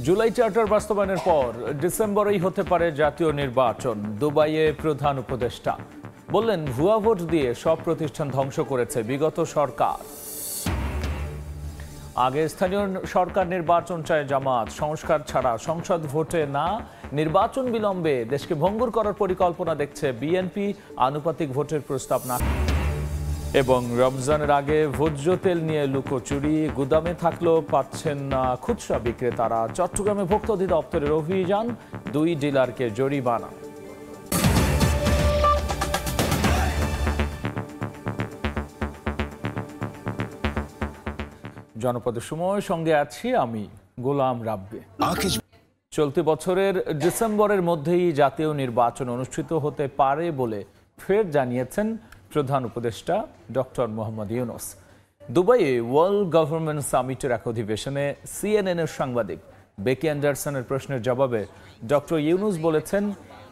July charter বাস্তবায়নের পর ডিসেম্বরেই হতে পারে জাতীয় নির্বাচন। দুবাইয়ে প্রধান উপদেষ্টা বললেন, ভুয়া ভোট দিয়ে সব প্রতিষ্ঠান ধ্বংস করেছে বিগত সরকার। আগে স্থানীয় সরকার নির্বাচন চায় জামাত, সংস্কার ছাড়া সংসদ ভোটে না, নির্বাচন বিলম্বে দেশকে ভঙ্গুর করার পরিকল্পনা দেখছে বিএনপি, আনুপাতিক ভোটের প্রস্তাব না। এবং রমজানের আগে ভোজ্য তেল নিয়ে লুকোচুরি, গুদামে থাকলেও পাচ্ছেন না খুচরা বিক্রেতারা। চট্টগ্রামে ভোক্তা অধিদপ্তরের অভিযান, 2 ডিলারকে জরিমানা। জনপদের সময় সঙ্গে আছি আমি গোলাম রাব্বি। চলতি বছরের ডিসেম্বরের মধ্যেই জাতীয় নির্বাচন অনুষ্ঠিত হতে পারে বলে ফের জানিয়েছেন প্রধান উপদেষ্টা ডক্টর মোহাম্মদ ইউনূস। দুবাইয়ে ওয়ার্ল্ড গভর্নমেন্ট সামিটের এক অধিবেশনে সিএনএনের সাংবাদিক বেকি অ্যান্ডারসনের প্রশ্নের জবাবে ডক্টর ইউনূস বলেছেন,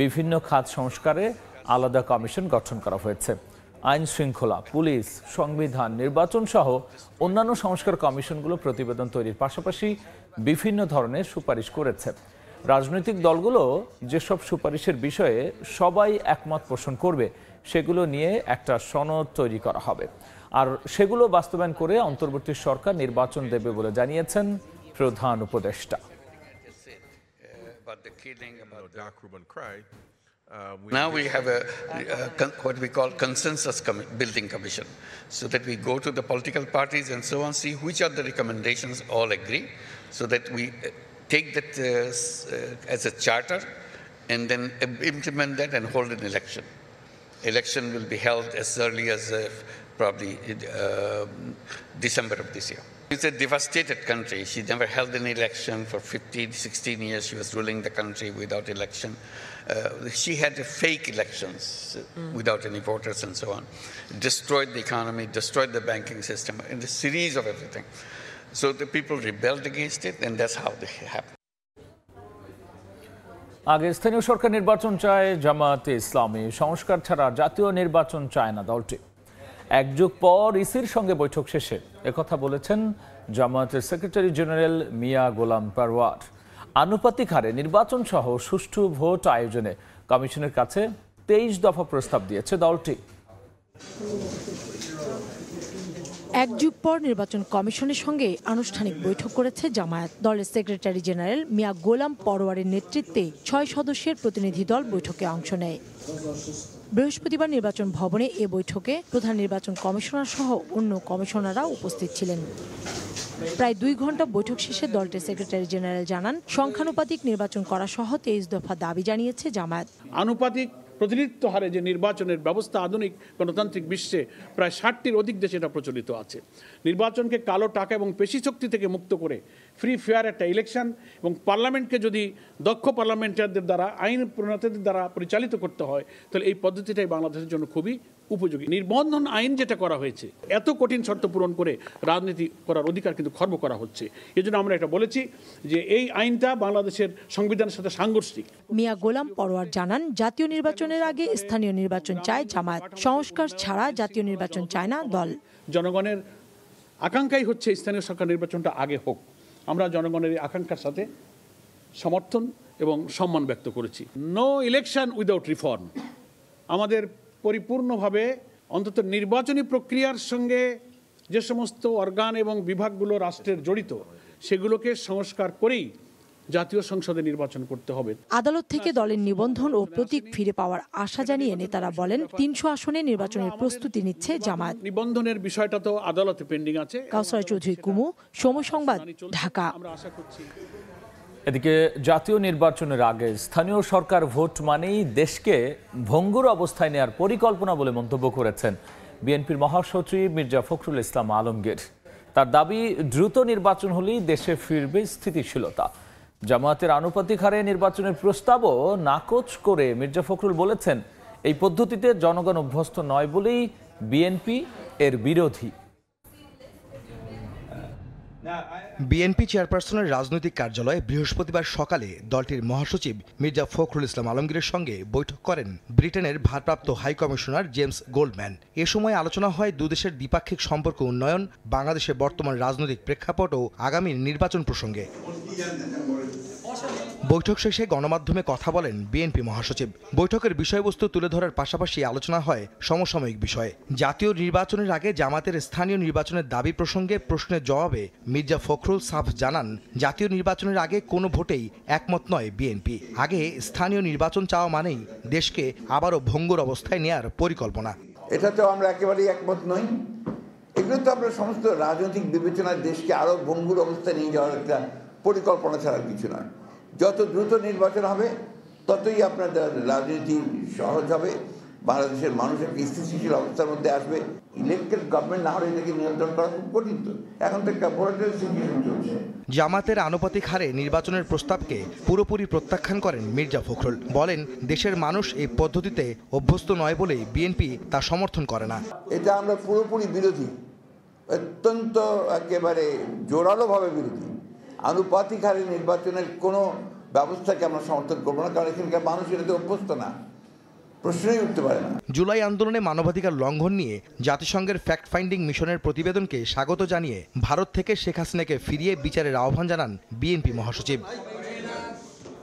বিভিন্ন খাত সংস্কারে আলাদা কমিশন গঠন করা হয়েছে। আইন শৃঙ্খলা, পুলিশ, সংবিধান, নির্বাচন সহ অন্যান্য সংস্কার কমিশনগুলো প্রতিবেদন তৈরির পাশাপাশি বিভিন্ন ধরনের সুপারিশ করেছে। রাজনৈতিক দলগুলো যেসব সুপারিশের বিষয়ে সবাই একমত পোষণ করবে সেগুলো নিয়ে একটা সনদ তৈরি করা হবে, আর সেগুলো বাস্তবায়ন করে অন্তর্বর্তী সরকার নির্বাচন দেবে বলে জানিয়েছেন প্রধান উপদেষ্টা। Now we have what we call consensus building commission, so that we go to the political parties and so on, see which are the recommendations all agree, so that we take that as a charter and then implement that and hold an election. Election will be held as early as probably December of this year. It's a devastated country. She never held an election for 15, 16 years. She was ruling the country without election. She had fake elections without any voters and so on. Destroyed the economy, destroyed the banking system, and a series of everything. So the people rebelled against it, and that's how it happened. আগে স্থানীয় সরকার নির্বাচন চায় জামায়াতে ইসলামী, সংস্কার ছাড়া জাতীয় নির্বাচন চায় না দলটি। এক যুগ পর ইসির সঙ্গে বৈঠক শেষে একথা বলেছেন জামায়াতের সেক্রেটারি জেনারেল মিয়া গোলাম পারওয়ার। আনুপাতিক হারে নির্বাচন সহ সুষ্ঠু ভোট আয়োজনে কমিশনের কাছে 23 দফা প্রস্তাব দিয়েছে দলটি। এক যুগ পর নির্বাচন কমিশনের সঙ্গে আনুষ্ঠানিক বৈঠক করেছে জামায়াত। দলের সেক্রেটারি জেনারেল মিয়া গোলাম পরওয়ারের নেতৃত্বে 6 সদস্যের প্রতিনিধি দল বৈঠকে অংশ নেয়। বৃহস্পতিবার নির্বাচন ভবনে এ বৈঠকে প্রধান নির্বাচন কমিশনার সহ অন্য কমিশনাররা উপস্থিত ছিলেন। প্রায় 2 ঘন্টা বৈঠক শেষে দলটির সেক্রেটারি জেনারেল জানান, সংখ্যানুপাতিক নির্বাচন করা সহ 23 দফা দাবি জানিয়েছে জামায়াত। আনুপাতিক প্রতিনিধিত্ব হারে যে নির্বাচনের ব্যবস্থা আধুনিক গণতান্ত্রিক বিশ্বে প্রায় 60টির অধিক দেশে এটা প্রচলিত আছে। নির্বাচনকে কালো টাকা এবং পেশি শক্তি থেকে মুক্ত করে ফ্রি ফেয়ার একটা ইলেকশন এবং পার্লামেন্টকে যদি দক্ষ পার্লামেন্টারদের দ্বারা, আইন প্রণেতাদের দ্বারা পরিচালিত করতে হয়, তাহলে এই পদ্ধতিটাই বাংলাদেশের জন্য খুবই উপযোগী। নির্বন্ধন আইন যেটা করা হয়েছে, এত কঠিন শর্ত পূরণ করে রাজনীতি করার অধিকার কিন্তু খর্ব করা হচ্ছে। এজন্য আমরা এটা বলেছি যে এই আইনটা বাংলাদেশের সংবিধানের সাথে সাংঘর্ষিক। মিয়া গোলাম পরওয়ার জানান, জাতীয় নির্বাচনের আগে স্থানীয় নির্বাচন চায় জামায়াত, সংস্কার ছাড়া জাতীয় নির্বাচন চায় না দল। জনগণের আকাঙ্ক্ষাই হচ্ছে স্থানীয় সরকার নির্বাচনটা আগে হোক। আমরা জনগণের এই আকাঙ্ক্ষার সাথে সমর্থন এবং সম্মান ব্যক্ত করেছি। No election without reform. আমাদের পরিপূর্ণভাবে অন্তত নির্বাচনী প্রক্রিয়ার সঙ্গে যে সমস্ত অর্গান এবং বিভাগগুলো রাষ্ট্রের জড়িত, সেগুলোকে সংস্কার করেই জাতীয় সংসদে নির্বাচন করতে হবে। আদালত থেকে দলের নিবন্ধন ও প্রতীক ফিরে পাওয়ার আশা জানিয়ে নেতারা বলেন, 300 আসনে নির্বাচনের প্রস্তুতি নিচ্ছে জামায়াত। নিবন্ধনের বিষয়টা তো আদালতে পেন্ডিং আছে। কাউসার চৌধুরী কুমু, সময় সংবাদ, ঢাকা। এদিকে জাতীয় নির্বাচনের আগে স্থানীয় সরকার ভোট মানেই দেশকে ভঙ্গুর অবস্থায় নেওয়ার পরিকল্পনা বলে মন্তব্য করেছেন বিএনপির মহাসচিব মির্জা ফখরুল ইসলাম আলমগীর। তার দাবি, দ্রুত নির্বাচন হলেই দেশে ফিরবে স্থিতিশীলতা। জামায়াতের আনুপাতিক হারে নির্বাচনের প্রস্তাবও নাকচ করে মির্জা ফখরুল বলেছেন, এই পদ্ধতিতে জনগণ অভ্যস্ত নয় বলেই বিএনপি এর বিরোধী। বিএনপি চেয়ারপারসনের রাজনৈতিক কার্যালয়ে বৃহস্পতিবার সকালে দলটির মহাসচিব মির্জা ফখরুল ইসলাম আলমগীরের সঙ্গে বৈঠক করেন ব্রিটেনের ভারপ্রাপ্ত হাই কমিশনার জেমস গোল্ডম্যান। এ সময় আলোচনা হয় দুদেশের দ্বিপাক্ষিক সম্পর্ক উন্নয়ন, বাংলাদেশের বর্তমান রাজনৈতিক প্রেক্ষাপট ও আগামী নির্বাচন প্রসঙ্গে। বৈঠক শেষে গণমাধ্যমে কথা বলেন বিএনপি মহাসচিব। বৈঠকের বিষয়বস্তু তুলে ধরার পাশাপাশি আলোচনা হয় সমসাময়িক বিষয়ে। জাতীয় নির্বাচনের আগে জামাতের স্থানীয় নির্বাচনের দাবি প্রসঙ্গে প্রশ্নের জবাবে মির্জা ফখরুল সাফ জানান, জাতীয় নির্বাচনের আগে কোনো ভোটেই একমত নয় বিএনপি। আগে স্থানীয় নির্বাচন চাওয়া মানেই দেশকে আবারও ভঙ্গুর অবস্থায় নেয়ার পরিকল্পনা। এটাতেও আমরা একেবারেই একমত নই। এগুলো তো আমরা সমস্ত রাজনৈতিক বিবেচনায় দেশকে আরও ভঙ্গুর অবস্থায় নিয়ে যাওয়ার একটা পরিকল্পনা ছাড়া কিছু নয়। যত দ্রুত নির্বাচন হবে ততই আপনাদের রাজনীতি সহজ হবে, বাংলাদেশের মানুষ একটা স্থিতিশীল অবস্থার মধ্যে আসবে। ইলেকটেড গভর্নমেন্ট না হলে এটাকে নিয়ন্ত্রণ করা খুব কঠিন। তো এখন তো একটা ভোলাটাইল সিচুয়েশন চলছে। জামাতের আনুপাতিক হারে নির্বাচনের প্রস্তাবকে পুরোপুরি প্রত্যাখ্যান করেন মির্জা ফখরুল। বলেন, দেশের মানুষ এই পদ্ধতিতে অভ্যস্ত নয় বলেই বিএনপি তা সমর্থন করে না। এটা আমরা পুরোপুরি বিরোধী, অত্যন্ত একেবারে জোরালোভাবে বিরোধী। আনুপাতিক হারে নির্বাচনের কোনো ব্যবস্থাকে আমরা সমর্থন করবো না, কারণ এখানকার মানুষ এটাতে অভ্যস্ত না, প্রশ্নই উঠতে পারে না। জুলাই আন্দোলনে মানবাধিকার লঙ্ঘন নিয়ে জাতিসংঘের ফ্যাক্ট ফাইন্ডিং মিশনের প্রতিবেদনকে স্বাগত জানিয়ে ভারত থেকে শেখ হাসিনাকে ফিরিয়ে বিচারের আহ্বান জানান বিএনপি মহাসচিব।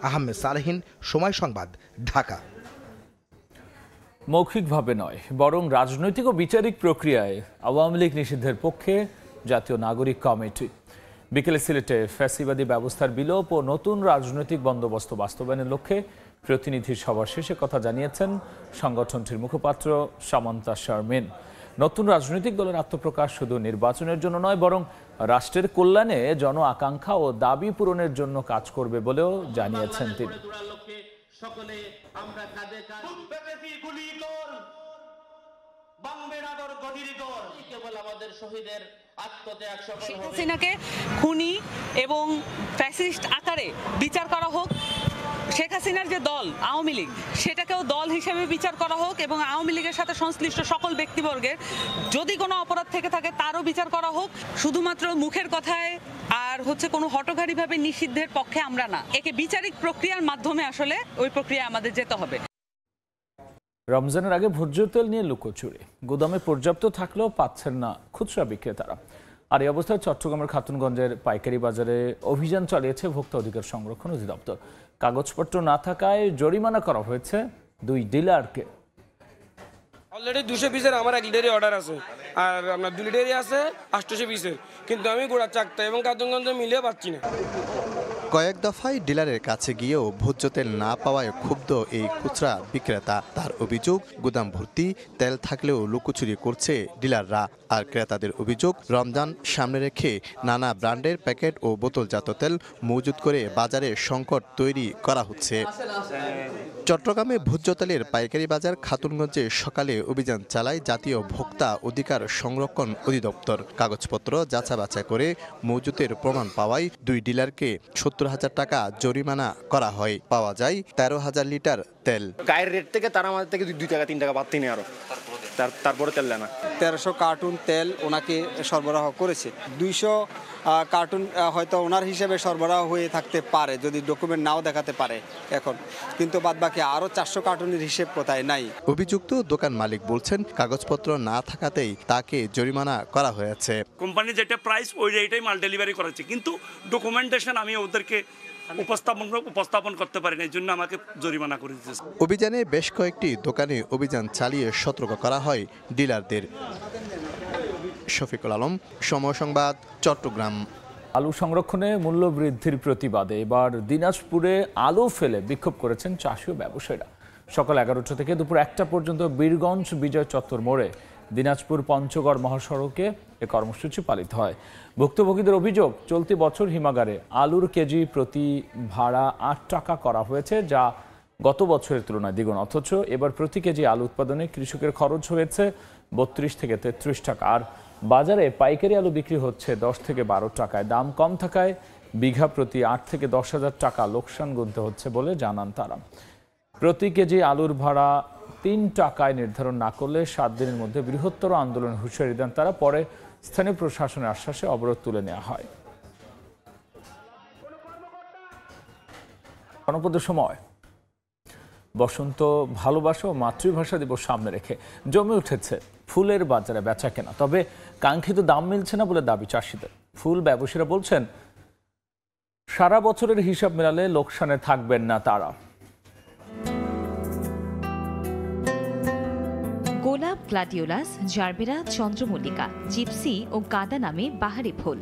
আহমেদ সালেহিন, সময় সংবাদ, ঢাকা। মৌখিকভাবে নয়, বরং রাজনৈতিক ও বিচারিক প্রক্রিয়ায় আওয়ামী লীগ নিষিদ্ধের পক্ষে জাতীয় নাগরিক কমিটি। বিকেলে সিলেটে ফ্যাসিবাদী ব্যবস্থার বিলোপ ও নতুন রাজনৈতিক বন্দোবস্ত বাস্তবায়নের লক্ষ্যে প্রতিনিধি সভা শেষে কথা জানিয়েছেন সংগঠনটির মুখপাত্র সামান্তা শারমিন। নতুন রাজনৈতিক দলের আত্মপ্রকাশ শুধু নির্বাচনের জন্য নয়, বরং রাষ্ট্রের কল্যাণে জন আকাঙ্ক্ষা ও দাবি পূরণের জন্য কাজ করবে বলেও জানিয়েছেন তিনি। শেখ হাসিনাকে খুনি এবং ফ্যাসিস্ট আকারে বিচার করা হোক, শেখ হাসিনার যে দল আওয়ামী লীগ সেটাকেও দল হিসেবে বিচার করা হোক, এবং আওয়ামী লীগের সাথে সংশ্লিষ্ট সকল ব্যক্তিবর্গের যদি কোনো অপরাধ থেকে থাকে তারও বিচার করা হোক। শুধুমাত্র মুখের কথায় আর কোনো হঠকারীভাবে নিষিদ্ধের পক্ষে আমরা না, একে বিচারিক প্রক্রিয়ার মাধ্যমে আসলে ওই প্রক্রিয়ায় আমাদের যেতে হবে। রমজানের আগে ভোজ্য তেল নিয়ে লুকোচুরি, গুদামে পর্যাপ্ত থাকলেও পাচ্ছেন না খুচরা বিক্রেতারা। আর এই অবস্থায় চট্টগ্রামের খাতুনগঞ্জের পাইকারি বাজারে অভিযান চালিয়েছে ভোক্তা অধিকার সংরক্ষণ অধিদপ্তর। কাগজপত্র না থাকায় জরিমানা করা হয়েছে 2 ডিলারকে। অলরেডি 200 পিসের আমার 1 লিটারের অর্ডার আছে, আর আপনার 2 লিটারই আছে 800 পিসের, কিন্তু আমি গোড়া চাকতা এবং খাতুনগঞ্জে মিলিয়ে পাচ্ছি না। কয়েক দফায় ডিলারের কাছে গিয়েও ভোজ্য তেল না পাওয়ায় ক্ষুব্ধ এই খুচরা বিক্রেতা। তার অভিযোগ, গুদাম ভর্তি তেল থাকলেও লুকোচুরি করছে ডিলাররা। আর ক্রেতাদের অভিযোগ, রমজান সামনে রেখে নানা ব্র্যান্ডের প্যাকেট ও বোতলজাত তেল মজুত করে বাজারে সংকট তৈরি করা হচ্ছে। চট্টগ্রামে ভোজ্য তেলের পাইকারি বাজার খাতুনগঞ্জে সকালে অভিযান চালায় জাতীয় ভোক্তা অধিকার সংরক্ষণ অধিদপ্তর। কাগজপত্র যাচাই করে মজুতের প্রমাণ পাওয়ায় 2 ডিলারকে 70,000 টাকা জরিমানা করা হয়। পাওয়া যায় 13,000 লিটার তেল। গায়ের রেট থেকে তারা আমাদের থেকে 2 টাকা 3 টাকা বাড়তি নেই, আরো তারপরে তেল নেয় না। 1300 কার্টুন তেল ওনাকে সরবরাহ করেছে। 200 কার্টুন হয়তো ওনার হিসেবে সরবরাহ হয়ে থাকতে পারে, যদি ডকুমেন্ট নাও দেখাতে পারে এখন, কিন্তু বাদবাকি আরও 400 কার্টুনের হিসেব কোথায় নাই। অভিযুক্ত দোকান মালিক বলছেন, কাগজপত্র না থাকাতেই তাকে জরিমানা করা হয়েছে। কোম্পানি যেটা প্রাইস ওই রেটেই মাল ডেলিভারি করেছে, কিন্তু ডকুমেন্টেশন আমি ওদেরকে উপস্থাপন করতে পারি না, এই জন্য আমাকে জরিমানা করে দিতেছে। অভিযানে বেশ কয়েকটি দোকানে অভিযান চালিয়ে সতর্ক করা হয় ডিলারদের। শফিকুল আলম, সময় সংবাদ, চট্টগ্রাম। আলু সংরক্ষণে মূল্য বৃদ্ধির প্রতিবাদে এবার দিনাজপুরে আলু ফেলে বিক্ষোভ করেছেন চাষি ও ব্যবসায়ীরা। সকাল 11টা থেকে দুপুর 1টা পর্যন্ত বীরগঞ্জ বিজয় চত্বর মোড়ে দিনাজপুর পঞ্চগড় মহাসড়কে এ কর্মসূচি পালিত হয়। ভুক্তভোগীদের অভিযোগ, চলতি বছর হিমাগারে আলুর কেজি প্রতি ভাড়া 8 টাকা করা হয়েছে, যা গত বছরের তুলনায় দ্বিগুণ। অথচ এবার প্রতি কেজি আলু উৎপাদনে কৃষকের খরচ হয়েছে 32 থেকে 33 টাকা। আর বাজারে পাইকারি আলু বিক্রি হচ্ছে 10 থেকে 12 টাকায়। দাম কম থাকায় বিঘা প্রতি 8 থেকে 10,000 টাকা লোকসান গুনতে হচ্ছে বলে জানান তারা। প্রতি কেজি আলুর ভাড়া 3 টাকায় নির্ধারণ না করলে 7 দিনের মধ্যে বৃহত্তর আন্দোলনের হুঁশিয়ারি দেন তারা। পরে স্থানীয় প্রশাসনের আশ্বাসে অবরোধ তুলে নেওয়া হয়। জনপদের সময় বসন্ত ভালোবাসা ও মাতৃভাষা দিবস সামনে রেখে জমে উঠেছে ফুলের বাজারে বেচা কেনা। তবে কাঙ্ক্ষিত দাম মিলছে না বলে দাবি চাষিদের। ফুল ব্যবসায়ীরা বলছেন সারা বছরের হিসাব মেলালে লোকসানে থাকবেন না তারা। গোলাপ, গ্লাডিওলাস, জারবেরা, চন্দ্রমল্লিকা, জিপসি ও গাঁদা নামে বাহারি ফুল।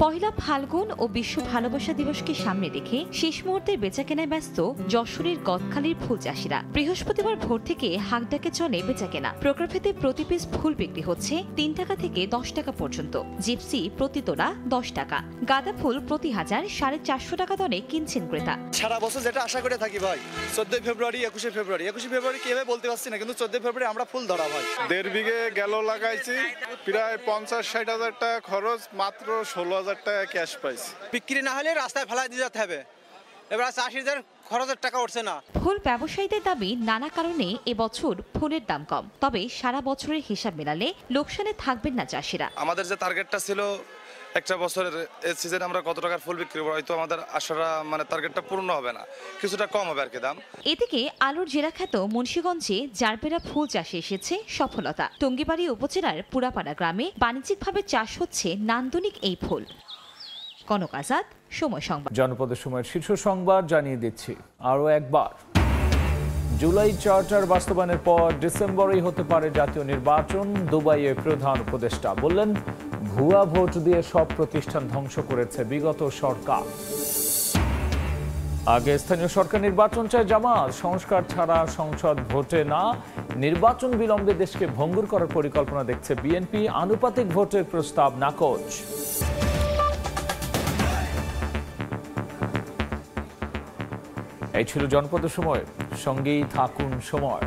পয়লা ফাল্গুন ও বিশ্ব ভালোবাসা দিবসকে সামনে রেখে শেষ মুহূর্তের বেচাকেনায় ব্যস্ত যশোরের গদখালির ফুল চাষিরা। বৃহস্পতিবার ভোর থেকে হাঁকডাকে চলে বেচাকেনা। প্রকারভেদে প্রতি পিস ফুল বিক্রি হচ্ছে 3 টাকা থেকে 10 টাকা পর্যন্ত। জিপসি প্রতি তোড়া 10 টাকা। গাঁদা ফুল প্রতি হাজার 450 টাকা দরে কিনছেন ক্রেতা। সারা বছর যেটা আশা করে থাকি ভাই, 14 ফেব্রুয়ারি 21 ফেব্রুয়ারি 21 ফেব্রুয়ারি কিভাবে বলতে পারছি না, কিন্তু 14 ফেব্রুয়ারি আমরা ফুল ধরা ভাই। 1.5 বিঘে গেল লাগাইছি, প্রায় 50-60 হাজার টাকা খরচ, মাত্র 16,000 টাকা ক্যাশ পাইছি। বিক্রি না হলে রাস্তায় ফেলা দিয়ে যেতে হবে, এবার চাষিদের খরচের টাকা উঠছে না। ফুল ব্যবসায়ীদের দাবি নানা কারণে এবছর ফুলের দাম কম, তবে সারা বছরের হিসাব মেলালে লোকসানে থাকবেন না চাষিরা। আমাদের যে টার্গেটটা ছিল একটা বছরের এই সিজনে আমরা কত টাকার ফুল বিক্রি করব, হয়তো আমাদের আশাটা টার্গেটটা পূর্ণ হবে না, কিছুটা কম হবে আর কি দাম। এদিকে আলুর জেলাখ্যাত মুন্সিগঞ্জে জারবেরা ফুল চাষে এসেছে সফলতা। টঙ্গিবাড়ি উপজেলার পুরাপাড়া গ্রামে বাণিজ্যিকভাবে চাষ হচ্ছে নান্দনিক এই ফুল। কনক আজাদ, সময় সংবাদ। জনপদের সময়ের শীর্ষ সংবাদ জানিয়ে দিচ্ছি আরও একবার। জুলাই চার্টার বাস্তবায়নের পর ডিসেম্বরেই হতে পারে জাতীয় নির্বাচন। দুবাইয়ে প্রধান উপদেষ্টা বললেন, ভুয়া ভোট দিয়ে সব প্রতিষ্ঠান ধ্বংস করেছে বিগত সরকার। আগে স্থানীয় সরকার নির্বাচন চায় জামাত, সংস্কার ছাড়া সংসদ ভোটে না। নির্বাচন বিলম্বে দেশকে ভঙ্গুর করার পরিকল্পনা দেখছে বিএনপি। আনুপাতিক ভোটের প্রস্তাব নাকচ। এই ছিল জনপদের সময়। সঙ্গেই থাকুন সময়।